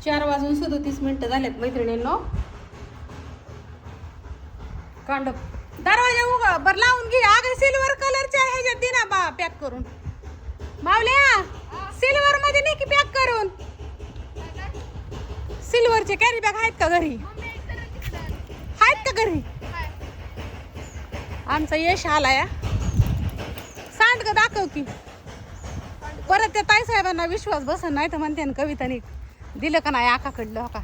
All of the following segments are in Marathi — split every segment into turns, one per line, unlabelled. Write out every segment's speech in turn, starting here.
4:37 झालेत मैत्रिणींनो. कांड दरवाजा उघड बर लावून घे. अगं सिल्वर कलरच्या ह्याच्यात दे ना बा पॅक करून. मावल्या सिल्वर मध्ये नाही की पॅक करून. सिल्वरचे कॅरी बॅग आहेत का घरी? आहेत का घरी? आमचा यश आलाय. सांड का दाखव की. परत त्या ताईसाहेबांना विश्वास बसन नाही तर म्हणते ना कवितानी दिलं का नाही आकाकडलं. हो का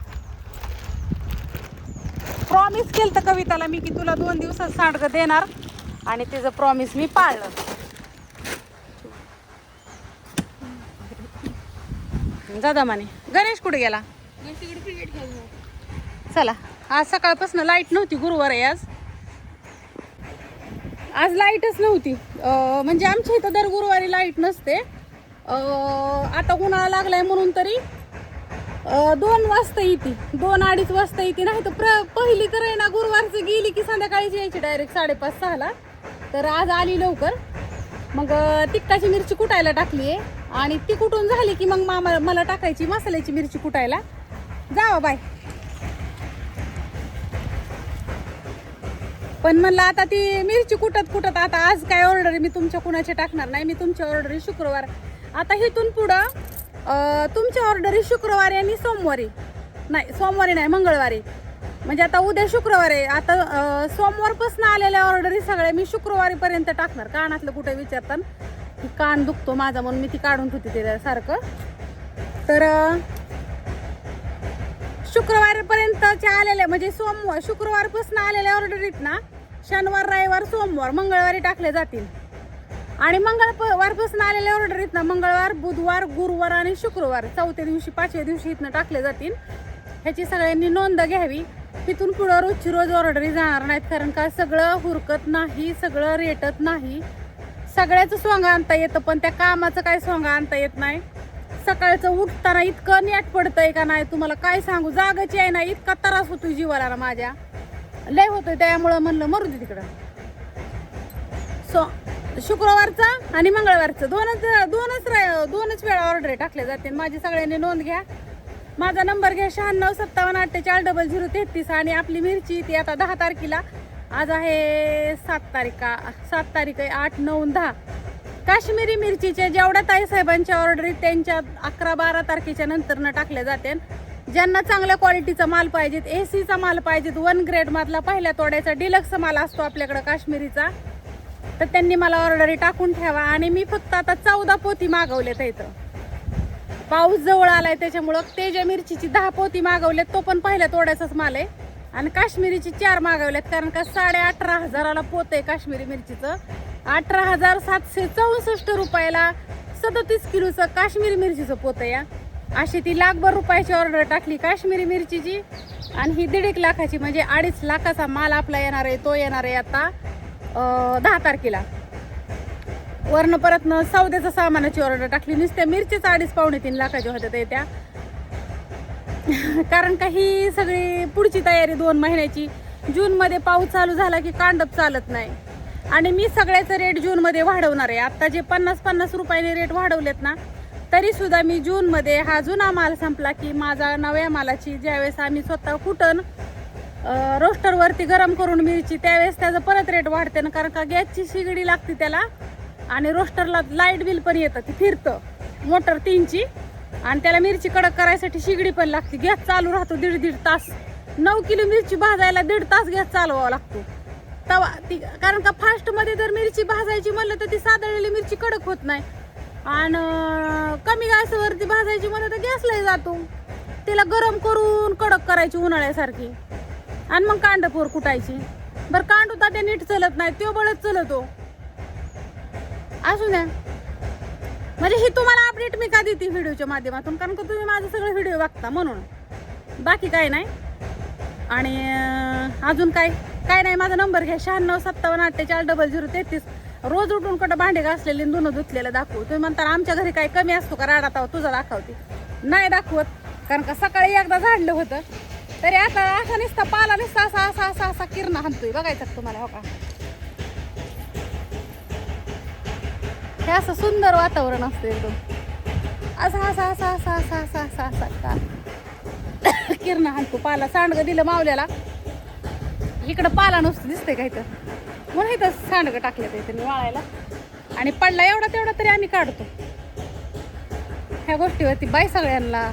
प्रॉमिस केलं तर कविताला मी की तुला 2 दिवसात सांडगं देणार आणि तिचं प्रॉमिस मी पाळलं. दादा माने गणेश कुठे गेला? चला आज सकाळपासून लाईट नव्हती. गुरुवार आहे आज लाईटच नव्हती. म्हणजे आमच्या इथं दर गुरुवारी लाईट नसते. आता उन्हाळा लागलाय म्हणून तरी 2 वाजता येते, 2-2:30 वाजता येते. नाही तर पहिली तर आहे ना गुरुवारचं गेली की संध्याकाळीच यायची डायरेक्ट 5:30-6ला. तर आज आली लवकर. मग तिखटाची मिरची कुटायला टाकली आहे आणि ती कुटून झाली की मग मला टाकायची मसाल्याची मिरची कुटायला. जावा बाय. पण म्हणलं आता ती मिरची कुटत आता आज काय ऑर्डर मी तुमच्या कुणाचे टाकणार नाही. मी तुमच्या ऑर्डरी शुक्रवार आता इथून पुढं तुमच्या ऑर्डरी शुक्रवारी आणि सोमवारी नाही मंगळवारी. म्हणजे आता उद्या शुक्रवार आहे. आता सोमवारपासून आलेल्या ऑर्डरी सगळ्या मी शुक्रवारीपर्यंत टाकणार. कानातलं कुठे विचारतात की कान दुखतो माझा म्हणून मी ती काढून ठेवते ते सारखं. तर शुक्रवारपर्यंतच्या आलेल्या म्हणजे शुक्रवारपासून आलेल्या ऑर्डरीत ना शनिवार रविवार सोमवार मंगळवारी टाकले जातील. आणि मंगळवारपासून आलेल्या ऑर्डरीत ना मंगळवार बुधवार गुरुवार आणि शुक्रवार 4थ्या दिवशी 5व्या दिवशी इथनं टाकले जातील. ह्याची सगळ्यांनी नोंद घ्यावी. तिथून पुढं रोजची रोज ऑर्डरी जाणार नाहीत. कारण का सगळं हुरकत नाही, सगळं रेटत नाही. सगळ्याचं सोंग आणता येतं पण त्या कामाचं काय सोंग आणता येत नाही. सकाळचं उठताना इतकं नेट पडतंय का नाही तुम्हाला काय सांगू. जागाची आहे ना इतका त्रास होतो जीवाला माझ्या लय होतोय. त्यामुळं म्हणलं मरू दे तिकडं. शुक्रवारचा आणि मंगळवारचं दोनच वेळा ऑर्डर टाकले जाते. माझी सगळ्यांनी नोंद घ्या. माझा नंबर घ्या 9657484033. आणि आपली मिरची ती आता 10 तारखेला. आज आहे 7 तारीख आहे. 8, 9, 10 काश्मीरी मिरचीच्या जेवढ्या ताईसाहेबांच्या ऑर्डरी त्यांच्या 11-12 तारखेच्या नंतर टाकल्या जाते. ज्यांना चांगल्या क्वालिटीचा माल पाहिजेत, एसीचा माल पाहिजेत, 1 ग्रेड मधला पहिल्या तोड्याचा डिलक्स माल असतो आपल्याकडे काश्मीरीचा, तर त्यांनी मला ऑर्डरी टाकून ठेवा. आणि मी फक्त आता 14 पोती मागवलेत. इथं पाऊस जवळ आलाय त्याच्यामुळं तेजा मिरचीची 10 पोती मागवलेत. तो पण पहिल्या तोड्याचाच माल आहे. आणि काश्मीरीची 4 मागवलेत. कारण का 18,500ला पोत आहे काश्मीरी मिरचीचं. 18,764 रुपयाला 37 किलोचं काश्मीरी मिरचीचं पोत आहे. अशी ती लाखभर रुपयाची ऑर्डर टाकली काश्मीरी मिरचीची. आणि ही 1.5 लाखाची म्हणजे 2.5 लाखाचा माल आपला येणार आहे. तो येणार आहे आता 10 तारखेला. वरनं परत सौद्याचं सामानाची ऑर्डर टाकली. नुसत्या मिरचीच 2.5-3 लाखाची होत्या त्या. कारण का ही सगळी पुढची तयारी 2 महिन्याची. जूनमध्ये पाऊस चालू झाला की कांडप चालत नाही. आणि मी सगळ्याचं रेट जूनमध्ये वाढवणार आहे. आता जे 50-50 रुपयाने रेट वाढवलेत ना तरी सुद्धा मी जूनमध्ये हा जुना माल संपला की माझा नव्या मालाची ज्यावेळेस आम्ही स्वतः कुटन रोस्टरवरती गरम करून मिरची त्यावेळेस त्याचं परत रेट वाढते ना. कारण का गॅसची शिगडी लागते त्याला आणि रोस्टरला लाईट बिल पण येतं. ती फिरतं मोटर 3ची. आणि त्याला मिरची कडक करायसाठी शिगडी पण लागते. गॅस चालू राहतो 1.5 तास. 9 किलो मिरची भाजायला 1.5 तास गॅस चालवावा लागतो तवा ती. कारण का फास्टमध्ये जर मिरची भाजायची म्हणलं तर ती सादळलेली मिरची कडक होत नाही. आणि कमी गॅसवरती भाजायची म्हणलं तर गॅसलाही जातो. तिला गरम करून कडक करायची उन्हाळ्यासारखी. आणि मग कांडपोर कुटायची. बरं कांडू तात्या नीट चलत नाही, तो बळच चलतो. असू द्या. म्हणजे ही तुम्हाला अपडेट मी का देते व्हिडिओच्या माध्यमातून. कारण का तुम्ही माझं सगळं व्हिडिओ बघता म्हणून. बाकी काय नाही. आणि अजून काय नाही. माझा नंबर घ्या 9657484033. रोज उठून कुठं भांडे घासलेले धुणं धुतलेलं दाखवू. तुम्ही म्हणता आमच्या घरी काय कमी असतो का राडात तुझा दाखवते. नाही दाखवत. कारण का सकाळी एकदा झाडलं होतं तरी आता असा नुसता पाला नुसता असा किरणा हाणतोय. बघायचं तुम्हाला. हो का हे असं सुंदर वातावरण असतं एकदम. असा किरणं हाणतो पाला. सांडगं दिलं मावल्याला, इकडं पाला नुसतं दिसतंय का इथं, म्हणून इथं सांडगं टाकलं इथं वाळायला. आणि पडला एवढा तेवढा तरी आम्ही काढतो. ह्या गोष्टीवरती बाय सगळ्यांना.